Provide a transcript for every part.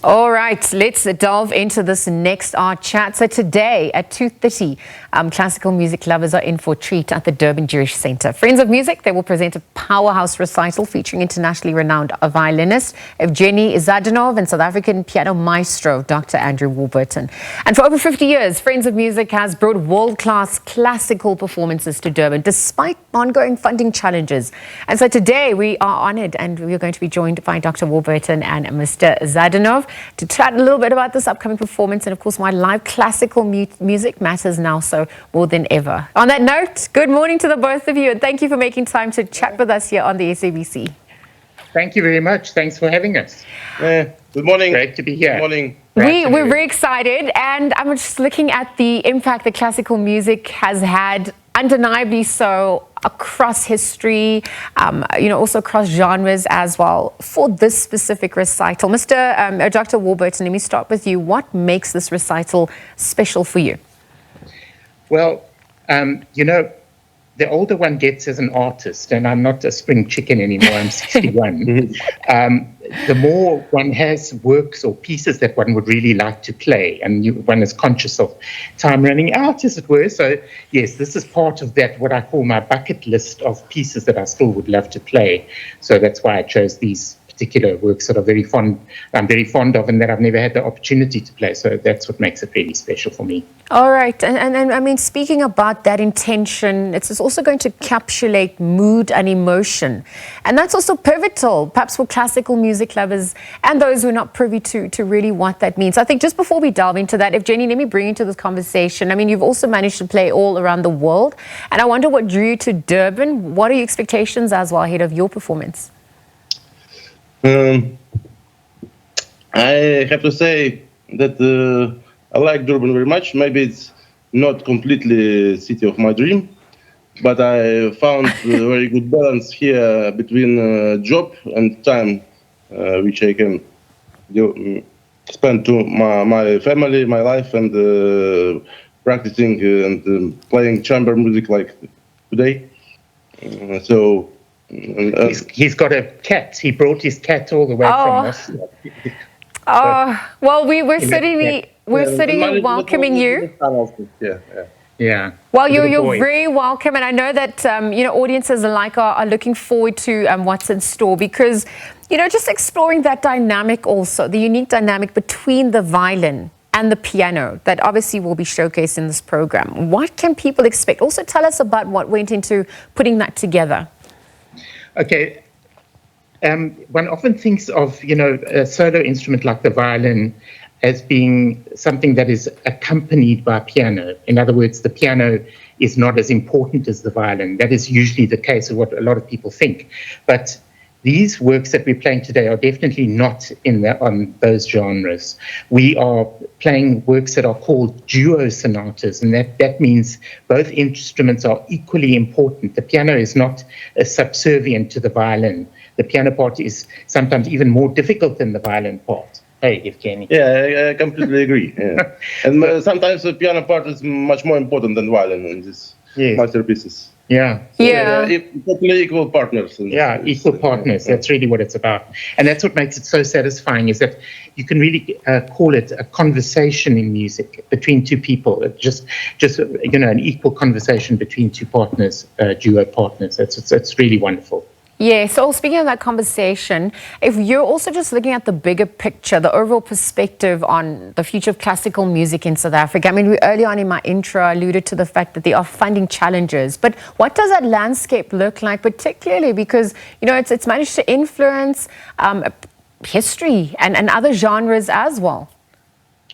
All right, let's delve into this next art chat. So today at 2:30, classical music lovers are in for a treat at the Durban Jewish Centre. Friends of Music, they will present a powerhouse recital featuring internationally renowned violinist Evgeny Zhadanov and South African piano maestro Dr Andrew Warburton. And for over 50 years, Friends of Music has brought world-class classical performances to Durban despite ongoing funding challenges. And so today we are honoured and we are going to be joined by Dr Warburton and Mr Zhadanov to chat a little bit about this upcoming performance and, of course, why live classical music matters now so more than ever. On that note, good morning to the both of you and thank you for making time to chat with us here on the SABC. Thank you very much. Thanks for having us. Good morning. Great to be here. Good morning. We're very excited, and I'm just looking at the impact that classical music has had, undeniably so, across history, also across genres as well, for this specific recital. Dr. Warburton, let me start with you. What makes this recital special for you? Well, the older one gets as an artist, and I'm not a spring chicken anymore, I'm 61, the more one has works or pieces that one would really like to play, and one is conscious of time running out, as it were. So, yes, this is part of that, what I call my bucket list of pieces that I still would love to play. So that's why I chose these particular works that I'm very fond of and that I've never had the opportunity to play. So that's what makes it really special for me. All right. And I mean, speaking about that intention, it's also going to encapsulate mood and emotion. And that's also pivotal, perhaps for classical music lovers and those who are not privy to really what that means. I think just before we delve into that, Evgeny, let me bring you to this conversation. I mean, you've also managed to play all around the world. And I wonder what drew you to Durban. What are your expectations as well ahead of your performance? I have to say that I like Durban very much. Maybe it's not completely city of my dream, but I found a very good balance here between job and time, which I can spend to my family, my life, and practicing and playing chamber music like today. He's got a cat. He brought his cat all the way from us. Well, we're certainly welcoming you. Yeah. Well, you're very welcome, and I know that audiences alike are looking forward to what's in store because just exploring that dynamic also, the unique dynamic between the violin and the piano that obviously will be showcased in this program. What can people expect? Also, tell us about what went into putting that together. Okay, one often thinks of, a solo instrument like the violin as being something that is accompanied by piano. In other words, the piano is not as important as the violin. That is usually the case of what a lot of people think. But these works that we're playing today are definitely not on those genres. We are playing works that are called duo sonatas, and that means both instruments are equally important. The piano is not subservient to the violin. The piano part is sometimes even more difficult than the violin part. Hey, Evgeny. Yeah, I completely agree. Yeah. And sometimes the piano part is much more important than violin in these masterpieces. Yeah. Totally equal partners. Equal partners. That's really what it's about. And that's what makes it so satisfying, is that you can really call it a conversation in music between two people. Just an equal conversation between two partners, duo partners. That's really wonderful. Yeah, so speaking of that conversation, if you're also just looking at the bigger picture, the overall perspective on the future of classical music in South Africa, I mean, early on in my intro alluded to the fact that there are funding challenges, but what does that landscape look like, particularly because, it's managed to influence history and other genres as well?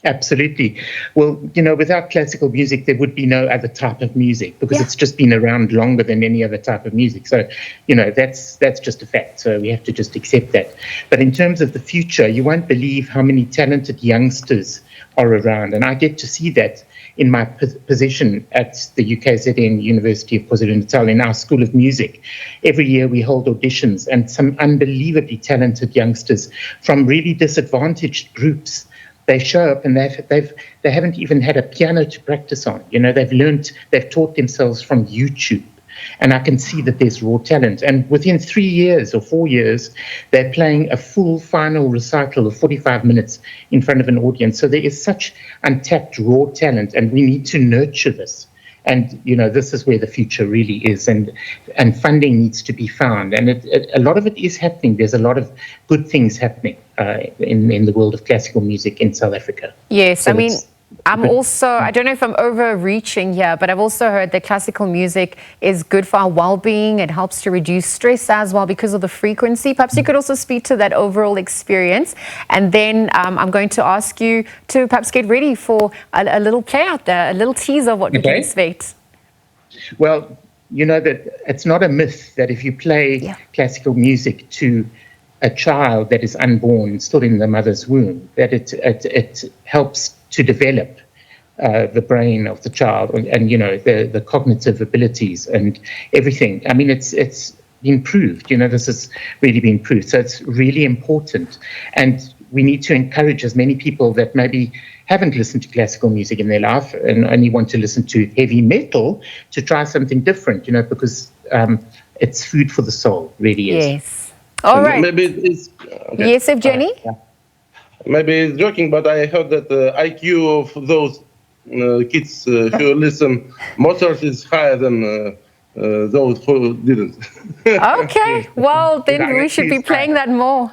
Absolutely. Well, without classical music, there would be no other type of music because it's just been around longer than any other type of music. So, that's just a fact. So we have to just accept that. But in terms of the future, you won't believe how many talented youngsters are around. And I get to see that in my position at the UKZN University of KwaZulu-Natal in our School of Music. Every year we hold auditions, and some unbelievably talented youngsters from really disadvantaged groups, they show up and they haven't even had a piano to practice on. They've taught themselves from YouTube. And I can see that there's raw talent. And within 3 years or 4 years, they're playing a full final recital of 45 minutes in front of an audience. So there is such untapped raw talent, and we need to nurture this. And, this is where the future really is, and funding needs to be found. And a lot of it is happening. There's a lot of good things happening in the world of classical music in South Africa. Yes, so I'm also, I don't know if I'm overreaching here, but I've also heard that classical music is good for our well-being. It helps to reduce stress as well because of the frequency. Perhaps you could also speak to that overall experience. And then I'm going to ask you to perhaps get ready for a little play out there, a little teaser of what we can expect. Well, that it's not a myth that if you play classical music to a child that is unborn, still in the mother's womb, that it helps to develop the brain of the child and the cognitive abilities and everything. I mean, it's been proved. This has really been proved. So it's really important, and we need to encourage as many people that maybe haven't listened to classical music in their life and only want to listen to heavy metal to try something different. Because it's food for the soul. Really is. Yes. All right. Maybe it's okay. Yes, Evgeny? Maybe it's joking, but I heard that the IQ of those kids who listen Mozart is higher than those who didn't. Okay, well, then we should be playing that more.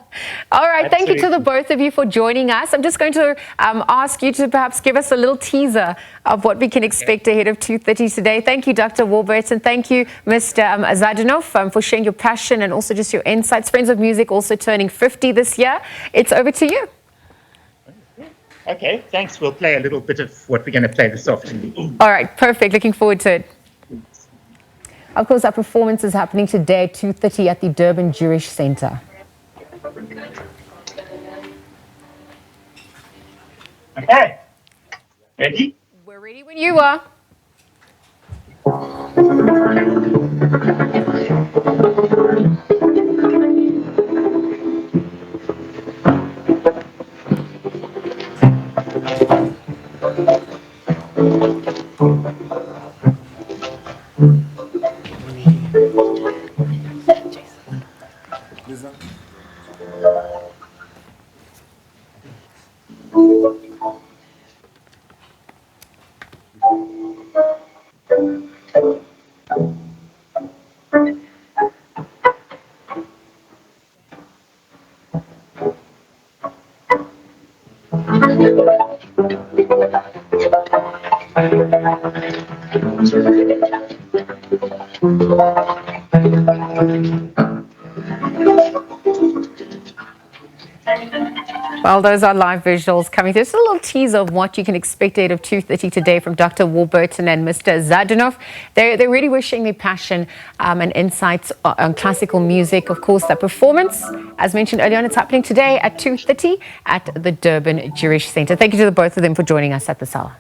All right, thank you to the both of you for joining us. I'm just going to ask you to perhaps give us a little teaser of what we can expect ahead of 2:30 today. Thank you, Dr. Warburton. Thank you, Mr. Zhadanov, for sharing your passion and also just your insights. Friends of Music also turning 50 this year. It's over to you. Okay, thanks. We'll play a little bit of what we're going to play this afternoon. All right, perfect. Looking forward to it. Of course, our performance is happening today at 2:30 at the Durban Jewish Centre. Okay. Ready? We're ready when you are. Well, those are live visuals coming through. Just a little teaser of what you can expect ahead of 2:30 today from Dr. Warburton and Mr. Zhadanov. They're really wishing their passion and insights on classical music. Of course, that performance, as mentioned earlier on, it's happening today at 2:30 at the Durban Jewish Centre. Thank you to the both of them for joining us at this hour.